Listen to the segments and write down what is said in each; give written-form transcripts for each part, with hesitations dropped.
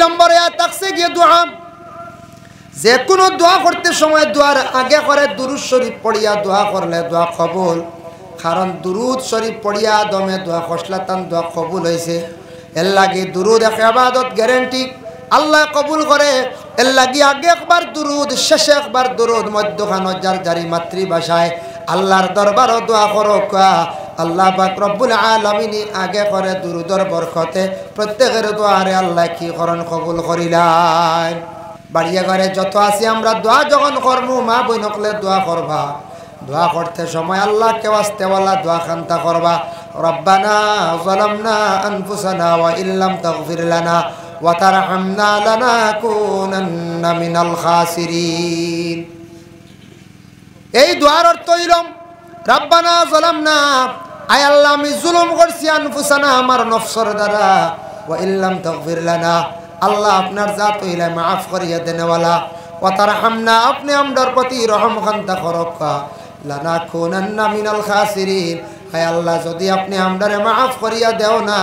নম্বরে থাকছে গিয়ে দোয়া। যে কোনো দোয়া করতে সময় দোয়ার আগে করে দুরূদ শরীফ পড়িয়া দোয়া করলে দোয়া কবুল। কারণ দুরূদ শরীফ পড়িয়া দমে দোয়া খসলাতান দোয়া কবুল হয়েছে। এর লাগি দুরূদ এক ইবাদত গ্যারান্টি আল্লাহ কবুল করে। এর লাগি আগে একবার দুরূদ, শেষে একবার দুরূদ, মধ্যখানে যার জারি মাতৃভাষায় আল্লাহর দরবারও দোয়া করো। আল্লাহ পাক রব্বুল আলামিন আগে করে দুরূদর বরকতে প্রত্যেকের দোয়ারে আল্লাহ কি করন কবুল করিলাই। বাড়িয়া ঘরে যত আছি আমরা দোয়া যখন করবো, মা বইনকলে দোয়া করবা। দোয়া করতে সময় আল্লাহ কে ওয়াস্তেওয়ালা দোয়া খান্তা করবা। রব্বানা যালামনা আনফুসানা ওয়া ইল্লাম তাগফির লানা ওয়া তারহামনা লানাকুনান্না মিনাল খাসিরিন। এই দোয়ার অর্থ হইল রব্বানা যালামনা, আয় আল্লাহ আমি জুলুম করছি, আনফুসানা আমার নফসের দ্বারা, ওয়া ইল্লাম তাগফির লানা আল্লাহ আপনার জাত হইলে মাফ করিয়া দেনেওয়ালা, ওয়া তারহামনা আপনি আমরার প্রতি রহম খান্তা করক্কা, লানাকুনান্না মিনাল খাসিরিন আয় আল্লাহ যদি আপনি আমরারে মাফ করিয়া দেও না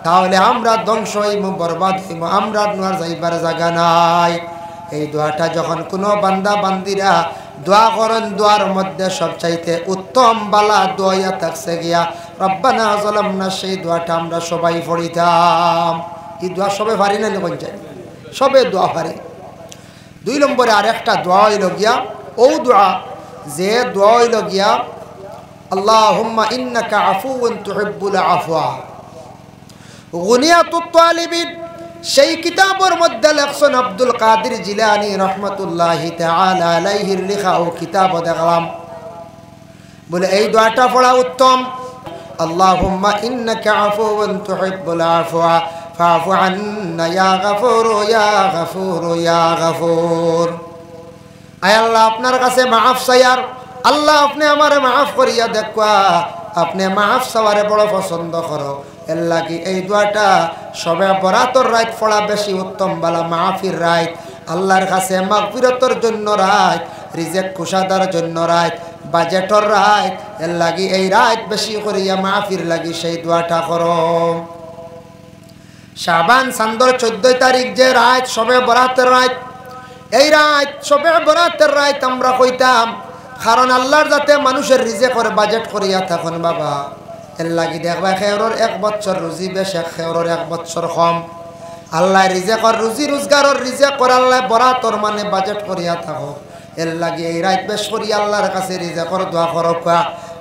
তাহলে আমরা ধ্বংস হইব, বরবাদ হইব, আমরা আর যাইবার জায়গা নাই। এই দোয়াটা যখন কোনো বান্দা বান্দিরা দোয়া করেন, দোয়ার মধ্যে সবচাইতে উত্তম বালা দোয়া থাকছে গিয়া রব্বানা যালামনা। সেই দোয়াটা আমরা সবাই পড়িতাম। এই দোয়া সবে পারি না কোন চাই, সবে দোয়া পারি। 2 নম্বরে আর একটা দোয়া হইল গিয়া ও দোয়া, যে দোয়া হইল গিয়া আল্লাহুম্মা ইন্নাকা আফুউন তুহিব্বুল আফওয়া। গুনিয়াতুত তালিবিন সেই কিতাবের মধ্যে লেখছেন আব্দুল কাদের জিলানী রহমাতুল্লাহি তাআলা আলাইহির লেখা ও কিতাব দেখলাম বলে এই দোয়াটা পড়া উত্তম। আল্লাহুম্মা ইন্নাকা আফুউন তুহিব্বুল আফওয়া ফাফু আন্না ইয়া গফুর ইয়া গফুর ইয়া গফুর। আয় আল্লাহ আপনার কাছে মাফ চাইয়ার, আল্লাহ আপনি আমারে মাফ করিয়া দেখবা, আপনি মাফ চাওয়ারে বড় পছন্দ করো। এর লাগি এই দোয়াটা সবে বরাতর রাত পড়া বেশি উত্তম বালা মাহফির রাত, আল্লাহর কাছে মাগফিরতর জন্য রাত, রিজেক কুশাদার জন্য রাত, বাজেটর রাত। এর লাগি এই রাত বেশি করিয়া মাহফির লাগি সেই দোয়াটা করো। শাবান চাঁদর 14 তারিখ যে রাত সবে বরাতের রাত, এই রাত সবে বরাতের রাত আমরা কইতাম কারণ আল্লাহর যাতে মানুষের রিজেকর বাজেট করিয়া থাকুন বাবা। এর লাগি দেখবা খেয়রর 1 বছর রুজি বেশে, খেয়রর 1 বছর কম। আল্লাহ রিজেকর রুজি রোজগারর রিজেক করে আল্লাহ বরাতর মানে বাজেট করিয়া থাকো। এর লাগি এই রাত বেশ করিয়া আল্লাহর কাছে রিজেকর দোয়া করক্কা,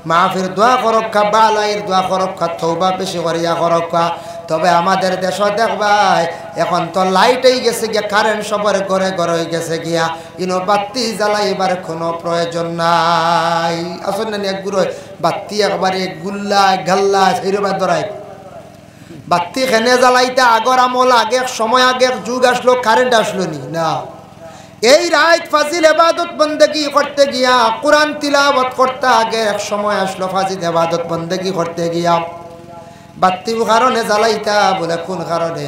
মাহফির দোয়া করক্কা, বালাইয়ের দোয়া করক্কা, তওবা বেশি করিয়া করক্কা। তবে আমাদের দেশ দেখবাই এখন তো লাইটেই গেছে গিয়া, কারেন্ট সবার ঘরে ঘরে হয়ে গেছে গিয়া, ইনো বাতি জ্বালাইবার কোনো প্রয়োজন নাই। আসলে না একগুলো বাতি একবারে গুল্লা গাল্লা সেইরবা ধরাই বাতি খেনে জ্বালাইতে আগর আমল আগে সময় আগে যুগ আসলো, কারেন্ট আসলো নি না। এই রাত ফাজিল ইবাদত বন্দেগি করতে গিয়া, কোরআন তিলাওয়াত করতে আগে এক সময় আসলো ফাজিল ইবাদত বন্দেগি করতে গিয়া বাতি কারণে জ্বালাইতা। বলে কোন কারণে?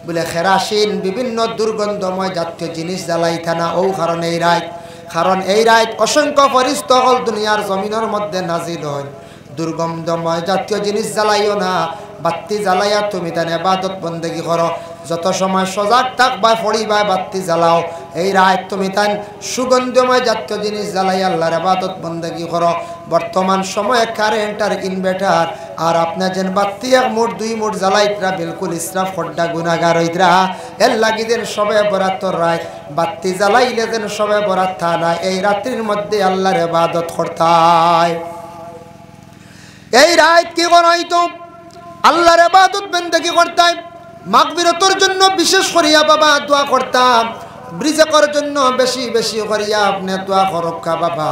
বলে কেরাসিন বিভিন্ন দুর্গন্ধময় জাতীয় জিনিস জ্বালাইতা না, ও কারণে এই রাত। কারণ এই রাত অসংখ্য ফেরেশতা হল দুনিয়ার জমিনের মধ্যে নাজিল হয়। দুর্গন্ধময় জাতীয় জিনিস জ্বালাইও না, বাতি জ্বালাইয়া তুমি তার ইবাদত বন্দেগি করো। যত সময় সজাগ থাকবা পড়িবা বাতি জ্বালাও, এই রাত তুমি তার সুগন্ধময় জাতীয় জিনিস জ্বালাই আল্লাহর ইবাদত বন্দেগি করো। বর্তমান সময়ে কারেন্ট আর ইনভার্টার আর আপনার যেন বাতি 1 মুঠ 2 মুঠ জ্বালাইতরা বিলকুল ইসরাফ খড্ডা গুনাহগার হইতরা। এর লাগি যেন সবে বরাতর রাত বাতি জ্বালাইলে যেন সবে বরাত থা না, এই রাত্রির মধ্যে আল্লাহর ইবাদত করতায়। এই রাত কি করাইতো? আল্লাহর ইবাদত বন্দেগি করতাম, মাগফিরতের জন্য বিশেষ করিয়া বাবা দোয়া করতাম, রিজেকের জন্য বেশি বেশি করিয়া আপনি দোয়া করক্কা বাবা।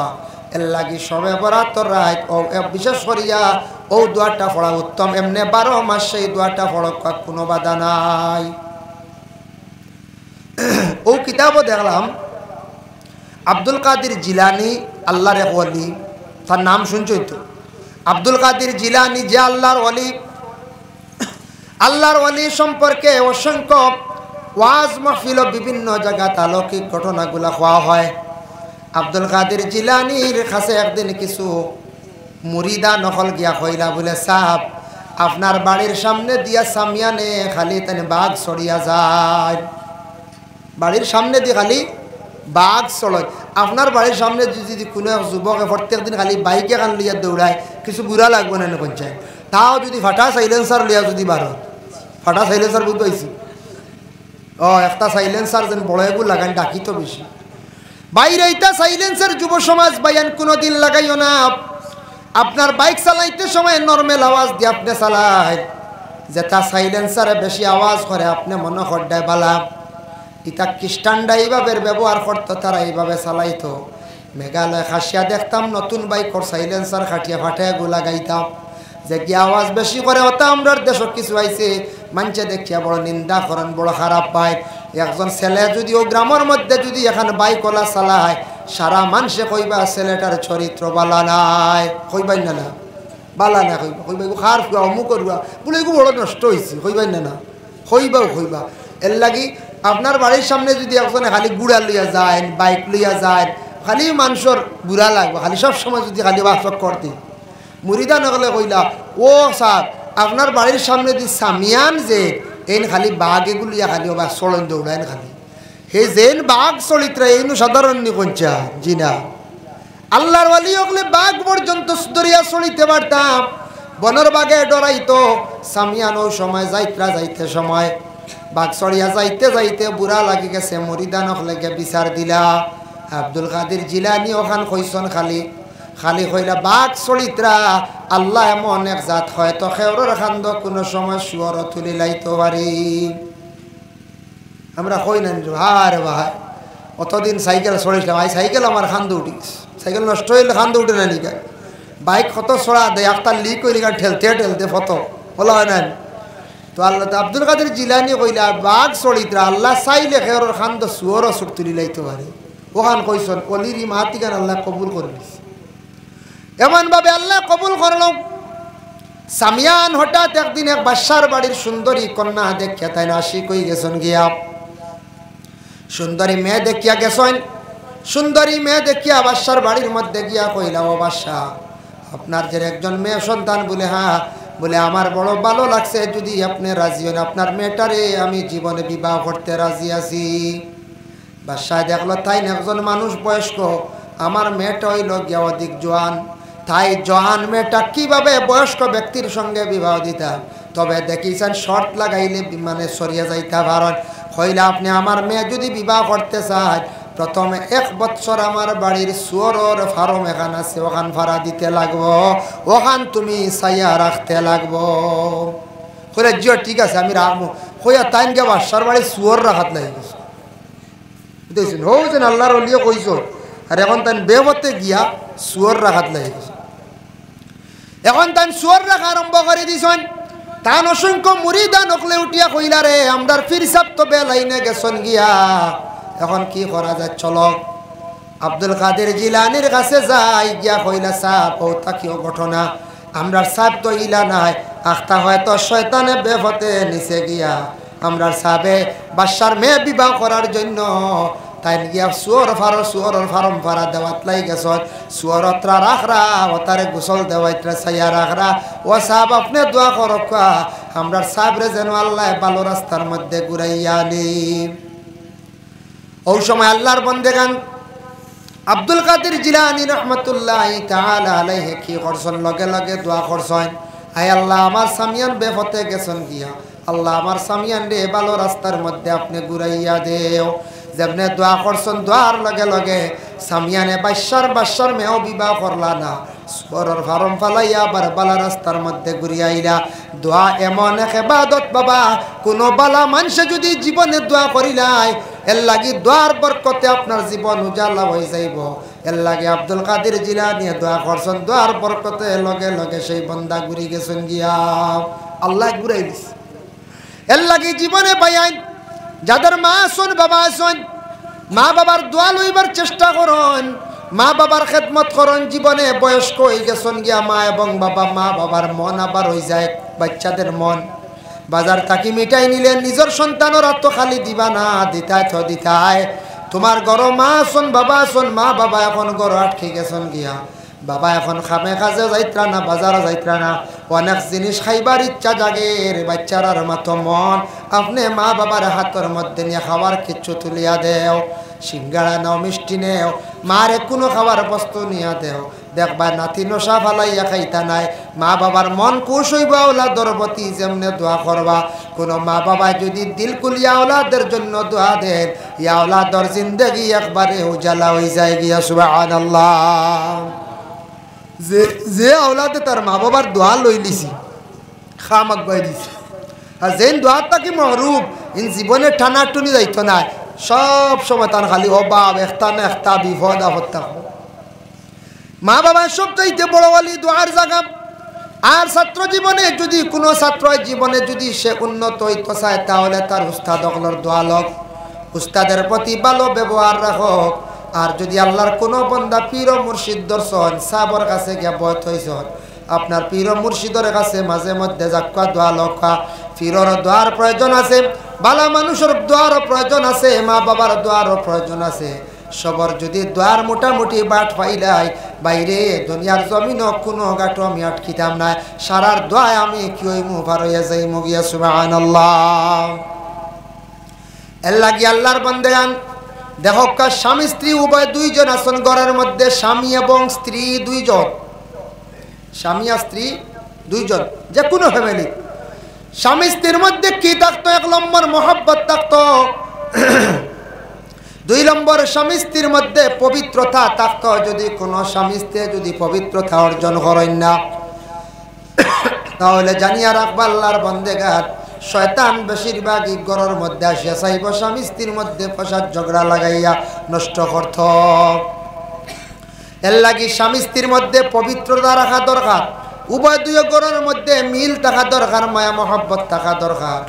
এর লাগি সবে বরাতর রাত ও বিশেষ করিয়া ও দোয়াটা পড়া উত্তম। এমনি 12 মাস সেই দোয়াটা পড়ক্কা কোনো বাধা নাই। ও কিতাবও দেখলাম আব্দুল কাদের জিলানী আল্লাহর এক ওলি, তার নাম শুনছই তো আব্দুল কাদের জিলানী, যে আল্লাহর ওলি। আল্লাহর ওলি সম্পর্কে অসংখ্য ওয়াজ মাহফিল বিভিন্ন জায়গায় অলৌকিক ঘটনাগুলা হওয়া হয়। আব্দুল কাদের জিলানীর কাছে একদিন কিছু মুরিদা নকল গিয়া কইলা বলে সাহাব আপনার বাড়ির সামনে দিয়া সামিয়ানে খালি তেনে বাঘ ছড়িয়া যায়, বাড়ির সামনে দিয়ে খালি বাঘ চড়ায়। আপনার বাড়ির সামনে যদি কোনো যুবকে প্রত্যেক দিন খালি বাইকে কান লিয়া দৌড়ায়, কিছু বুড়া লাগবে না পঞ্চায়েত। তাও যদি ফাটা সাইলেন্সার লিয়া যদি বারো, ফাটা সাইলেন্সার বুঝতে পাইছি, একটা সাইলেন্সার যেন বড় এগুলো লাগান ডাকি তো বেশি বাইরে এইটা সাইলেন্সার। যুব সমাজ বাইয়ান কোনোদিন লাগাইও না। আপনার বাইক চালাইতে সময় নর্মাল আওয়াজ দিয়ে আপনি চালায়, যেটা সাইলেন্সারে বেশি আওয়াজ করে আপনি মনে হড্ডায় বালা। ইটা খ্রিস্টানরা এইভাবে ব্যবহার করতো, তারা এইভাবে চালাইতো। মেঘালয় খাসিয়া দেখতাম নতুন বাইকর সাইলেন্সার খাটিয়া ফাটিয়া গোলা গাইতাম, যে কি আওয়াজ বেশি করে। ওটা আমরার দেশ কিছু আইছে মানুষে দেখিয়া বড় নিন্দা করেন, বড় খারাপ পায়। একজন ছেলে যদি ও গ্রামের মধ্যে যদি এখানে বাইকলা চালায়, সারা মানুষে কইবা ছেলেটার চরিত্র বালা নাই, কইবাই না না বালা না, কইবা কইবা খার ফুয়া অমুক করবা বলে এগুলো বড় নষ্ট হয়েছে, কইবাই না না, কইবাও কইবা। এর লাগি আপনার বাড়ির সামনে যদি একজনে খালি গুড়া লইয়া যায়, বাইক লইয়া যায়, খালি মানুষের বুড়া লাগবে। খালি সবসময় যদি খালি বাসক করতে মুড়িদা নগলে কইলা, ও স্যার আপনার বাড়ির সামনে দি সামিয়ান যে এন খালি বাঘ এগুলিয়া খালি বা চলন দৌড়ায় খালি, হে যেন বাঘ চরিত্র এইনু সাধারণ নিকঞ্চা জি না। আল্লাহর ওয়ালি হলে বাঘ পর্যন্ত দরিয়া চলিতে পারতাম, বনের বাঘে ডরাইতো। সামিয়ান ও সময় যাইতে সময় বাঘ চড়িয়া যাইতে যাইতে বুড়া লাগি গেছে, মরিদা নকলে বিচার দিলা। আব্দুল কাদের জিলানি ওখান কইসন খালি খালি কইলা বাঘ চরিত্রা আল্লাহ এমন এক জাত হয়তো খেওরের খান্দ কোনো সময় শুয়র তুলি লাইতে পারি। আমরা কই না হারে ভাই অতদিন সাইকেল চড়িয়েছিলাম, আই সাইকেল আমার খান্দ উঠি, সাইকেল নষ্ট হইলে খান্দ উঠে না নিকা। বাইক কত চড়া দেয় একটা লিক হইলে ঠেলতে ঠেলতে ফটো বলা হয় না। তো আল্লাহ আব্দুল কাদের জিলানি কইলা বাঘ চরিত্রা আল্লাহ চাইলে খেওরের খান্দ শুয়রও সুর তুলি লাইতে পারে। ওখান কইসন অলিরি মাতিকান আল্লাহ কবুল করে দিছে, এমনভাবে আল্লাহ কবুল করল। সামিয়ান হঠাৎ একদিন এক বাদশার বাড়ির সুন্দরী কন্যা দেখিয়া তাই না আশিক হয়ে গেছেন গিয়া, সুন্দরী মেয়ে দেখিয়া গেছেন। সুন্দরী মেয়ে দেখিয়া বাদশার বাড়ির মধ্যে গিয়া কইলা, ও বাদশা আপনার যে একজন মেয়ে সন্তান বলে, হ্যাঁ বলে আমার বড় ভালো লাগছে, যদি আপনি রাজি হন আপনার মেয়েটারে আমি জীবনে বিবাহ করতে রাজি আছি। বাদশা দেখলো তাই একজন মানুষ বয়স্ক, আমার মেয়েটা হইল গিয়া অধিক জোয়ান, তাই জোয়ান মেয়েটা কিভাবে বয়স্ক ব্যক্তির সঙ্গে বিবাহ দিতাম। তবে দেখিছেন শর্ত লাগাইলে মানে সরিয়ে যাইতে পারেন। হইলে আপনি আমার মেয়ে যদি বিবাহ করতে চায়, প্রথমে 1 বছর আমার বাড়ির শুয়োরের ফার্ম এখান আছে, ওখান ভাড়া দিতে লাগবো, ওখান তুমি ছাইয়া রাখতে লাগবো। কইলে জিও ঠিক আছে আমি রাখবো। কইয়া তাইন গে বাসার বাড়ির শুয়োর রাখাত লাগি গেছে, বুঝতেছেন হো যেন আল্লাহর ওলিয়ে কইস। আর এখন তাই বেহতে গিয়া শুয়োর রাখাত লাগি গেছে। এখন তাই শুয়োর রাখা আরম্ভ করে দিছেন। তান অসংখ্য মুরিদা নকলে উঠিয়া কইলা, রে আমরার ফিরসাব তো বেলাইনে গেছন গিয়া, এখন কি করা যায় চলো। আব্দুল কাদের জিলানির কাছে যাই গিয়া কইলা, সাপ ও তাকিও ঘটনা আমরার সাপ তো ইলা নাই, আখতা হয়তো শয়তানে বেফতে নিচে গিয়া আমরার সাবে বাদশার মেয়ে বিবাহ করার জন্য তাই গিয়া শুয়োরের ফার্ম ভাড়া দেওয়াত লাই গেছ। শুয়োরত্রা রাখরা ও তারে গোসল দেওয়াইত্রা ছাইয়া রাখরা। ও সাহেব আপনি দোয়া করক আমরার সাহেবরে যেন আল্লাহ ভালো রাস্তার মধ্যে ঘুরাইয়া আনি। ওই সময় আল্লাহর বন্দেগান আব্দুল কাদের জিলানী রহমতুল্লাহি তাআলা আলাইহি কি করছেন, লগে লগে দোয়া করছেন, আয় আল্লাহ আমার সামিয়ান বেফতে গেছেন গিয়া, আল্লাহ আমার সামিয়ান রে ভালো রাস্তার মধ্যে আপনি ঘুরাইয়া দেও। যেমনে দোয়া করছেন দোয়ার লগে লগে সামিয়ানে বাদশার মেয়েও বিবাহ করলা না, শুয়োরের ফার্ম ফালাইয়া আবার বালা রাস্তার মধ্যে ঘুরিয়াইলা। দোয়া এমন এক ইবাদত বাবা, কোনো বালা মানুষে যদি জীবনে দোয়া করিলাই এর লাগি দোয়ার বরকতে আপনার জীবন উজালা হয়ে যাইব। এর লাগে আব্দুল কাদের জিলানী দোয়া করছেন, দোয়ার বরকতে লগে লগে সেই বন্দা ঘুরি গেছেন গিয়া আল্লাহ ঘুরাই দিস। এর লাগে জীবনে পাইয়াই যাদের মা আসুন বাবা আসুন, মা বাবার দোয়া লইবার চেষ্টা করুন, মা বাবার খেদমত করুন। জীবনে বয়স্ক হয়ে গেছেন গিয়া মা এবং বাবা, মা বাবার মন আবার হয়ে যায় বাচ্চাদের মন। বাজার থাকি মিটাই নিলে নিজের সন্তানরা তো খালি দিবা না, দিতায় তো দিতায়। তোমার ঘর মা আসুন বাবা আসুন, মা বাবা এখন ঘর আটকে গেছেন গিয়া, বাবা এখন খামে কাজে যাইত্রা না, বাজারে যাইত্রা না, অনেক জিনিস খাইবার ইচ্ছা জাগে রে বাচ্চারার মতো মন। আপনি মা বাবার হাতের মধ্যে নিয়ে খাবার কিচ্ছু তুলিয়া দেও, সিঙ্গাড়া নাও, মিষ্টি নেও, মারে কোনো খাবার বস্তু নিয়ে দেও, দেখবা নাতি নশা ফালাইয়া খাইতা নাই। মা বাবার মন খুশ হইবা, ওলাদর প্রতি যেমনে দোয়া করবা। কোনো মা বাবা যদি দিল কুলিয়া ওলাদের জন্য দোয়া দেন, ইয়া ওলাদর জিন্দগি একবারে উজালা হয়ে যায় গিয়া। সুবহানাল্লাহ। যে ওলাদে তার মা বাবার দোয়া লই লিছি, খামাক বাই দিছি, আর যেন দোয়ার তাকে মহরুম ইন জীবনে টানাটুনি যাইতো না, সব সময় তার খালি অভাব, একটা না একটা বিপদ আপদ থাকবো। মা বাবা সব চাইতে বড় বলি দোয়ার জায়গা। আর ছাত্র জীবনে যদি কোনো ছাত্র জীবনে যদি সে উন্নত হইতে চায়, তাহলে তার উস্তাদ অগলর দোয়া লোক, উস্তাদের প্রতি ভালো ব্যবহার রাখক। আর যদি আল্লাহর কোনো বন্দা পীর ও মুর্শিদ দর্শন সাবর কাছে গিয়া বয়ত হইছন, আপনার পীর ও মুর্শিদের কাছে মাঝে মধ্যে যাক্কা দোয়া লক্ষা। পীরের দোয়ার প্রয়োজন আছে, বালা মানুষের দোয়ারও প্রয়োজন আছে, মা বাবার দোয়ারও প্রয়োজন আছে। সবর যদি দোয়ার মোটামুটি বাট পাইলাই, বাইরে দুনিয়ার জমিন কোনো গাটো আমি আটকিতাম না, সারার দোয়ায় আমি কি হইমু পার হইয়া যাইমু গিয়া। সুবহানাল্লাহ। এর লাগি আল্লাহর বান্দাগান দেখো, স্বামী স্ত্রী উভয় দুইজন আছেন ঘরের মধ্যে, স্বামী এবং স্ত্রী দুইজন, স্বামী আর স্ত্রী দুইজন, যে কোনো ফ্যামিলি। স্বামী স্ত্রীর মধ্যে কি থাকতো? 1 নম্বর মহব্বত থাকতো, 2 নম্বর স্বামী স্ত্রীর মধ্যে পবিত্রতা থাকতো। যদি কোনো স্বামী স্ত্রী যদি পবিত্রতা অর্জন করেন না, তাহলে জানিয়া রাখবা আল্লাহর বান্দাগান, শয়তান বেশিরভাগই ঘরের মধ্যে আসিয়া চাইব স্বামী স্ত্রীর মধ্যে ফসাদ ঝগড়া লাগাইয়া নষ্ট করত। এর লাগি স্বামী স্ত্রীর মধ্যে পবিত্রতা রাখা দরকার, উভয় দুই ঘরের মধ্যে মিল থাকা দরকার, মায়া মহব্বত থাকা দরকার।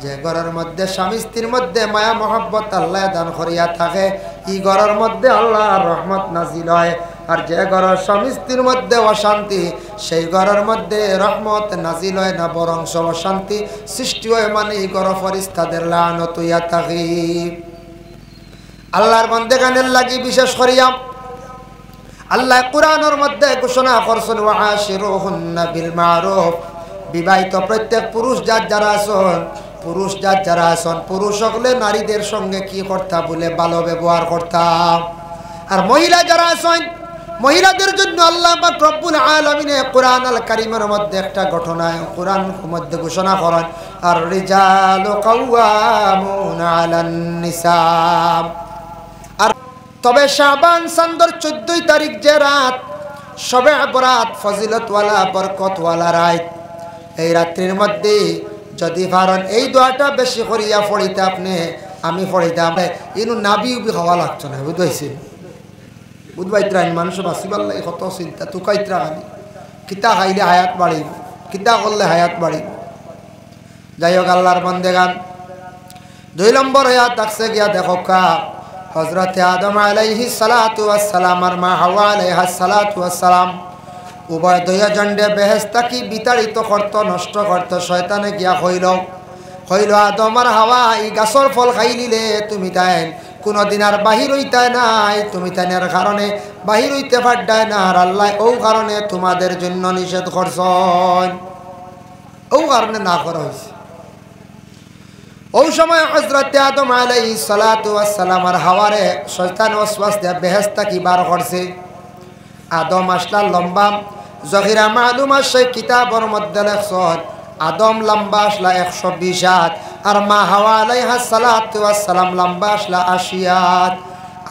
যে ঘরের মধ্যে স্বামী স্ত্রীর মধ্যে মায়া মহব্বত আল্লাহ দান করিয়া থাকে, এই ঘরের মধ্যে আল্লাহর রহমত নাজিল হয়। আর যে ঘরের স্বামী স্ত্রীর মধ্যে অশান্তি, সেই ঘরের মধ্যে রহমত নাজিল হয় না, বরং অশান্তি সৃষ্টি হয়। মানে এই ঘর ফেরেশতাদের লানত হইয়া থাকে। আল্লাহর বান্দাগানের লাগি বিশেষ করিয়া আল্লাহ কোরআনের মধ্যে ঘোষণা করছেন, ওয়াশিরুহুন্না বিল মারুফ। বিবাহিত প্রত্যেক পুরুষ যারা আছেন, পুরুষ যারা আছেন, পুরুষ হলে নারীদের সঙ্গে কি করতা বলে ভালো ব্যবহার করতাম। আর মহিলা যারা আছেন, মহিলাদের জন্য আল্লাহ পাক রব্বুল আলামিন কোরআন আল কারীমের মধ্যে একটা ঘটনা কোরআন মধ্যে ঘোষণা করেন, আর রিজালু কাওয়ামুনা আলান নিসা। আর তবে শাবান চাঁদের 14 তারিখ যে রাত, শবে বরাত, ফজিলতওয়ালা বরকতওয়ালা রাত, এই রাত্রির মধ্যে যদি পারেন এই দোয়াটা বেশি করিয়া পড়িতে, আপনি আমি পড়িতাম, ইনু নাবি উবি খাওয়া লাগতো না, বুঝবাইছেন? বুধবাইত্রা মানুষ বাঁচিবার লাগে কত চিন্তা, তুকাইত্রা খালি কিতা খাইলে হায়াত বাড়িব, কিতা করলে হায়াত বাড়িব। যাই হোক আল্লাহর বান্দাগান, 2 নম্বর হায়াত থাকছে গিয়া দেখো কা হযরতে আদম আলাইহিস সালাতু ওয়াস সালাম আর মা হাওয়া আলাইহাস সালাতু ওয়াস সালাম উভয় দুইজনে বেহেশত কি বিতাড়িত করত, নষ্ট করত। শয়তানে গিয়া কইল আদম আর হাওয়া, এই গাছর ফল খাইলিলে তুমি তাই কোনদিন আর বাহির হইতে নাই, তুমি তাইনের কারণে বাহির হইতে পারডায় না, আর আল্লাহ ও কারণে তোমাদের জন্য নিষেধ করছেন, ও কারণে না করা হয়েছে। ওই সময় হযরতে আদম আলাইহিস সালাতু ওয়াস সালাম আর হাওয়ারে শয়তান ওয়াসওয়াস দিয়ে বেহেশত কি বার করছে। আদম আসলা লম্বা, জহিরা মালুম আছে কিতাবের মধ্যে লেখছেন আদম লম্বা আসলা 120 হাত, আর মা হাওয়া আলাইহাস সালাতু ওয়াস সালাম লম্বা আসলা 80 হাত।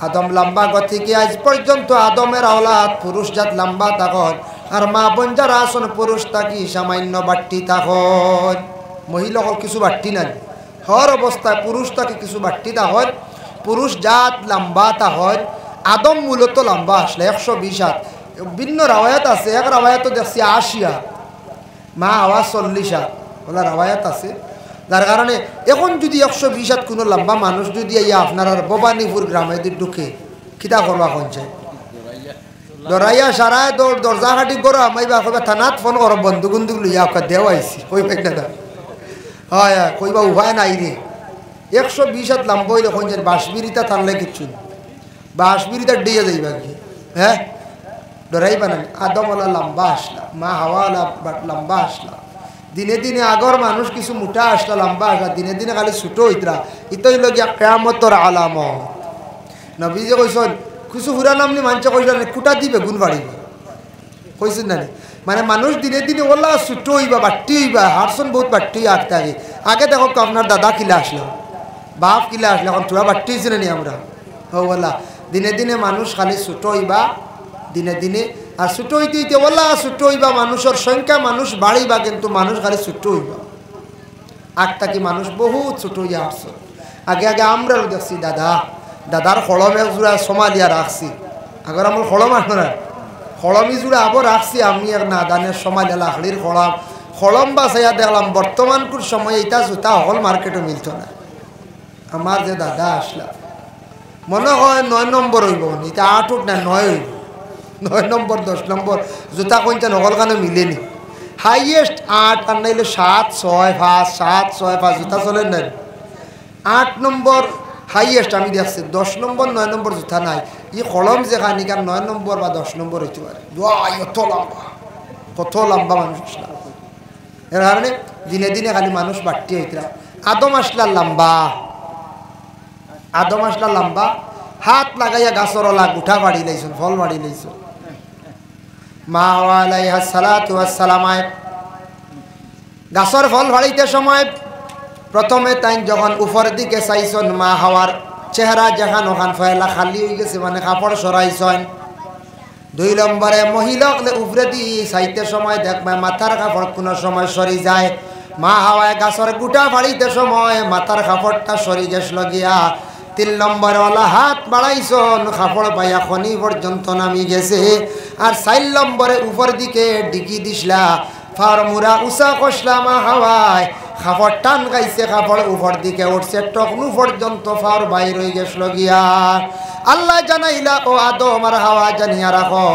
আদম লম্বা গতিকে আজ পর্যন্ত আদমের আওলাদ পুরুষ জাত লম্বা থাকন, আর মা বোন যারা আছেন পুরুষ থাকি সামান্য বাট্টি থাকন, মহিলা কিছু বাট্টি নাই। হর অবস্থায় পুরুষ থাকি কিছু বাট্টি থাকন, পুরুষ জাত লম্বা থাকন। আদম মূলত লম্বা আসলে 120 হাত। ভিন্ন রাওয়ায়াত আছে, এক রাওয়ায়াত দেখছি 80 হাত, মা হাওয়া 40 হাত ওলা রাওয়ায়াত আছে। যার কারণে এখন যদি 120 হাত কোনো লম্বা মানুষ যদি আপনার ভবানীপুর গ্রামে যদি ঢুকে কিতা করবা কনছে দরাইয়া সারায় দরজা কাটি গরো আমাইবা কইবা থানাত ফোন করো, বন্দুক বন্দুক লইয়া দেও আইছি কইবা না, হয় কইবা উপায় নাই রে। 120 হাত লম্বা হইলে কনছে বাঁশবিরিতা থাকলে কিচ্ছু, বাঁশবিরিতা ডিয়ে যাইবা কি, হ্যাঁ ডরাইবা না। আদম ওলা লম্বা আসলা, মা হাওয়া ওলা লম্বা আসলা, দিনে দিনে আগর মানুষ কিছু মোটা আসলা লম্বা আসলা, দিনে দিনে খালি ছোটো হইতরা। ইতই লগিয়া কেয়ামতর আলামত। নবীজি কইসন কিছু হুরা নামনি মানুষে কইসলেন কুটা দিবে গুণ বাড়িব কইছেন না। মানে মানুষ দিনে দিনে ওলা ছোটো হইবা বাট্টি হইবা, হারসন বহুত বাট্টি আঁকতে আগে। আগে দেখো আপনার দাদা কিলা আসলো, বাপ কিলা আসলো, এখন তোরা বাট্টি হয়েছে নি আমরা। ও বলা দিনে দিনে মানুষ খালি ছোটো হইবা দিনে দিনে, আর ছোটো হইতে হইতে ওলা ছোটো হইবা, মানুষের সংখ্যা মানুষ বাড়িবা, কিন্তু মানুষ খালি ছোটো হইবা। আটটা কি মানুষ বহুত ছোটো হইয়া আসছো। আগে আগে আমরাও দেখছি দাদার খড়ম এক জোড়া সোমালিয়া রাখছি। আগর আমার খড়ম আসো না, খড়মি জোড়া আবার রাখছি আমি এক না দানের সোমালিয়া লাখড়ির খড়ম বাছাইয়া দেখলাম বর্তমানকুর সময় এটা জুতা হল মার্কেটে মিলত না। আমার যে দাদা আসলা মনে হয় 9 নম্বর হইব, এটা 8 উঠ না 9 হইব, 9 নম্বর 10 নম্বর জুতা কোনটা নকল কানে মিলেনি। হাইয়েস্ট 8 আর নাইলে 7 6 5 7 6 5 জুতা চলেন না। 8 নম্বর হাইয়েস্ট আমি দেখছি, 10 নম্বর 9 নম্বর জুতা নাই। ই কলম যে খানি কার 9 নম্বর বা 10 নম্বর হইতে পারে। কত লম্বা মানুষ আসলা। এর কারণে দিনে দিনে খালি মানুষ বাড়তি হইতরা। আদম আসলা লম্বা, হাত লাগাইয়া গাছর লাগ উঠা বাড়ি লাইছুন, ফল বাড়ি লাইছুন। মা আলাইহিস সালাতু ওয়াস সালাম গাছর ফল বাড়িতে সময় প্রথমে তাই যখন উপরের দিকে চাইছন, মা হাওয়ার চেহারা যেখান ওখান ফয়লা খালি হয়ে গেছে, মানে কাপড় সরাইছন। 2 নম্বরে মহিলা উপরে দিয়ে চাইতে সময় দেখবে মাথার কাপড় কোনো সময় সরি যায়। মা হাওয়ায় গাছর গুটা বাড়িতে সময় মাথার কাপড়টা সরি গেছিল গিয়া। 3 নম্বরে ওলা হাত বাড়াইছন, কাপড় পাইয়া খনি পর্যন্ত নামি গেছে। আর 4 নম্বরে উপর দিকে ডিকি দিসলা, ফার মুরা উষা কষলা মা হাওয়ায়, কাপড় টান গাইছে, কাপড় উপর দিকে উঠছে, টকনু পর্যন্ত ফার বাইর হয়ে গেছিল গিয়া। আল্লাহ জানাইলা ও আদম আর হাওয়া জানিয়া রাখো,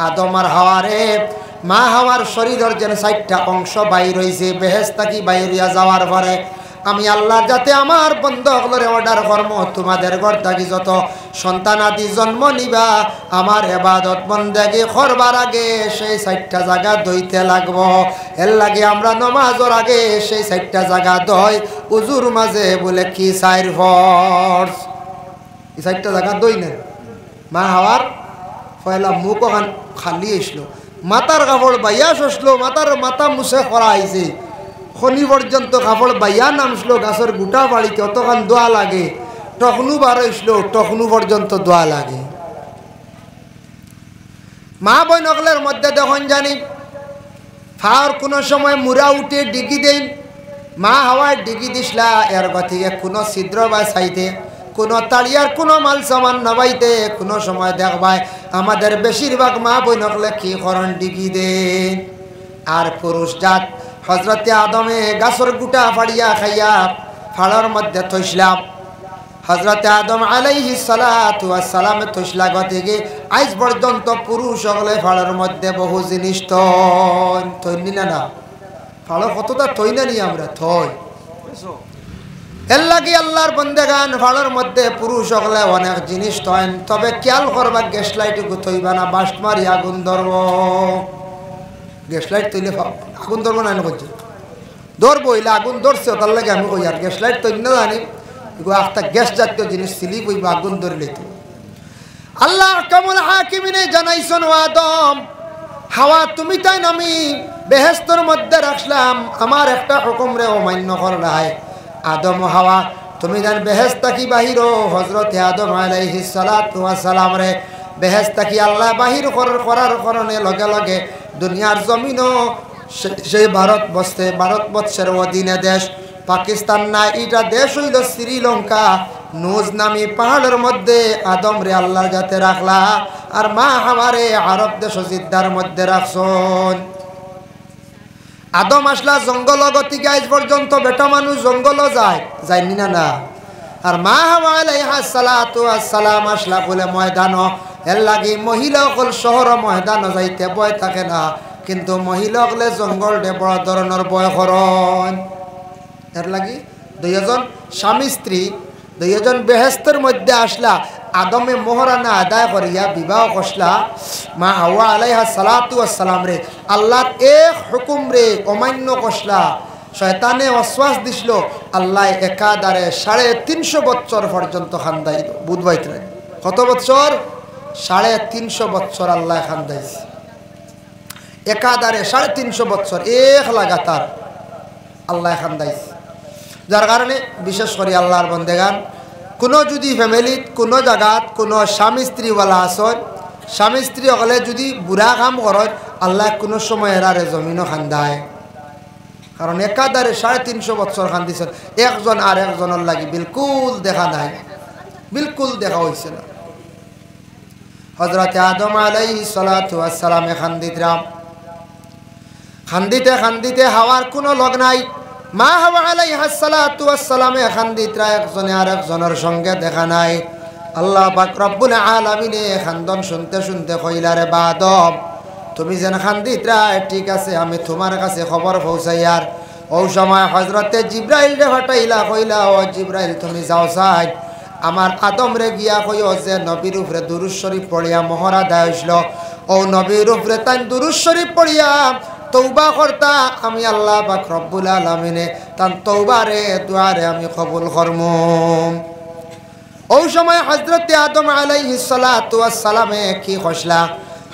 আদম আর হাওয়ারে মা হাওয়ার শরীরের যেন 4টা অংশ বাইর হয়েছে। বেহেশত কি বাইরিয়া যাওয়ার পরে আমি আল্লাহ যাতে আমার বন্ধুগুলোরে অর্ডার কর্ম, তোমাদের ঘর থাকি যত সন্তান আদি জন্ম নিবা, আমার ইবাদত বন্দেগি করবার আগে সেই 4টা জায়গা ধুইতে লাগবো। এর লাগে আমরা নামাজের আগে সেই 4টা জায়গা ধুই। উজুর মাঝে বলে কি 4 ফরজ, এই 4টা জায়গা ধুই না। মা হাওয়ার পয়লা মুখ ওখান খালি আসলো, মাথার কাপড় বাইয়া সসলো, মাথা মুছে করা হয়েছে, খনি পর্যন্ত কাপড় বাইয়া নামছিল। গাছের গুটা বাড়িতে অতখান দোয়া লাগে, টকনু বার হইছিল, টকনু পর্যন্ত দোয়া লাগে। মা বই নকলের মধ্যে যখন জানি ফাওয়ার কোনো সময় মুরা উঠে ডিগি দেন, মা হাওয়ায় ডিগি দিসলা এর গতিকে কোনো ছিদ্র বা চাইতে, কোনো তাড়িয়ার কোনো মাল সামান নবাইতে, কোনো সময় দেখবায় আমাদের বেশিরভাগ মা বই নকলে কি করণ ডিগি দেন। আর পুরুষ জাত হজরতে আদমে গাছর গুটা ফাড়িয়া খাইয়া ফাড়ার মধ্যে থইসলাম। হজরতে আদম আলাইহিস সালাতু ওয়াস সালামে থইসলা গতিকে আজ পর্যন্ত পুরুষ হলে ফাড়ার মধ্যে বহু জিনিস থইনি না। ফাড়ো কতটা থই না নি আমরা থই। এর লাগে আল্লাহর বন্দেগান ফাড়ার মধ্যে পুরুষ হলে অনেক জিনিস থইন, তবে খেয়াল করবা গ্যাস লাইটুকু থইবা না, বাস্ট মারি আগুন ধরব। গ্যাস লাইট তৈলে আগুন ধরবো না করছে, ধরবো এলে আগুন ধরছে, তার লাগে আমি কই আর গ্যাস লাইট তৈরি না জানি একটা গ্যাস জাতীয় জিনিস সিলি কইব আগুন ধরলে তো। আল্লাহ কামুল হাকিমিনে জানাইছেন, ও আদম হাওয়া তুমি তাই আমি বেহেশতের মধ্যে রাখলাম, আমার একটা হুকুম রে অমান্য করলাই। আদম হাওয়া তুমি জান বেহেশত কি বাহির, হযরতে আদম আলাইহিস সালাতু ওয়াস সালাম রে বেহেশত কি আল্লাহ বাহির করার কারণে লগে লগে দুনিয়ার জমিনও সেই ভারতবর্ষের অধীনে দেশ পাকিস্তান না, এটা দেশ হইল শ্রীলঙ্কা। নুজ নামি পাহাড়ের মধ্যে আদম রে আল্লাহ যাতে রাখলা, আর মা হাওয়ারে আরব দেশ জিদ্দার মধ্যে রাখছন। আদম আসলা জঙ্গল গতিকে আজ পর্যন্ত বেটা মানুষ জঙ্গলও যায়নি না। আর মা হাওয়া আলাইহিস সালাতু ওয়াস সালাম আসলা বলে ময়দান। এর লাগি মহিলা সকল শহর ময়দান যাইতে ভয় থাকে না, কিন্তু মহিলা হলে জঙ্গল ডে বড় ধরনের ভয় করেন। এর লাগি 2জন স্বামী স্ত্রী 2জন বেহেশতের মধ্যে আসলা, আদমে মোহরানা আদায় করিয়া বিবাহ কষলা মা হাওয়া আলাইহা সালাতু ওয়াসসালাম রে আল্লাহর এক হুকুম রে অমান্য কষলা শয়তানে ওয়াসওয়াস দিছিল আল্লাহ একাদারে 350 বছর পর্যন্ত খান্দাইল বুধবাইত রে কত বছর 350 বছর আল্লাহ খান্দাইছে একাদারে 350 বছর এক লাগাতার আল্লাহ খান্দাইছে যার কারণে বিশেষ করে আল্লাহর বন্দেগান কোনো যদি ফ্যামিলিত কোনো জায়গাত কোনো স্বামী স্ত্রীওয়ালা আসন স্বামী স্ত্রী হলে যদি বুড়া কাম করে আল্লাহ কোনো সময় এরারে জমিনও খান্দায় কারণ একাদারে 350 বছর খান্দিছেন একজন আর একজনের লাগি বিলকুল দেখা নাই বিলকুল দেখা হয়েছে না হযরত আদম আলাইহিস সালাতু ওয়াস সালাম খান্দিতরাম খান্দিতে খান্দিতে হাওয়ার কোনো লগ নাই মা হাওয়া আলাইহিস সালাতু ওয়াস সালাম খান্দিতরা একজনে আর একজনের সঙ্গে দেখা নাই আল্লাহ পাক রব্বুল আলামিন খান্দন শুনতে শুনতে কইলারে বাদম তুমি যেন খান্দিতরা ঠিক আছে আমি তোমার কাছে খবর পৌঁছাইয়ার ওই সময় হযরতে জিবরাইল রে ফাটাইলা কইলা ও জিবরাইল তুমি যাও চাই আমার আদম রে গিয়া কইও যে নবীর উপরে দুরূদ শরীফ পড়িয়া মোহরা দেয়া হইছিল ও নবীর উপরে তান দুরূদ শরীফ পড়িয়া তওবা করতা আমি আল্লাহ পাক রব্বুল আলামিনে তান তওবারে দুআরে আমি কবুল করমু ওই সময় হযরতে আদম আলাইহিস সালাতু ওয়াস সালামে কি কইলা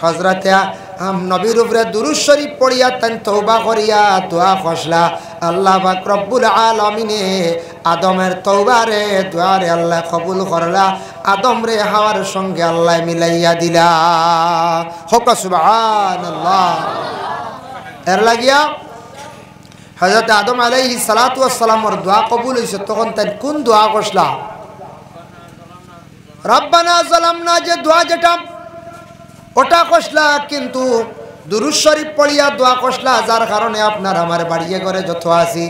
হযরতে নবীর উপরে দুরূদ শরীফ পড়িয়া তান তওবা করিয়া দোয়া কইলা আল্লাহ পাক রব্বুল আলামিনে আদমের তওবারে দুআরে আল্লাহ কবুল করলা আদম রে হাওয়ার সঙ্গে আল্লাহ মিলাইয়া দিলা হোক সুবহানাল্লাহ এর লাগিয়া হযরত আদম আলাইহিস সালাতু ওয়াস সালামের দোয়া কবুল হইছে তখন তাই কোন দোয়া কইলা রব্বানা যালামনা যে দোয়া যেটা ওটা কইলা কিন্তু দুরূদ শরীফ পড়িয়া দোয়া কইলা যার কারণে আপনার আমার বাড়িয়ে ঘরে যত আছি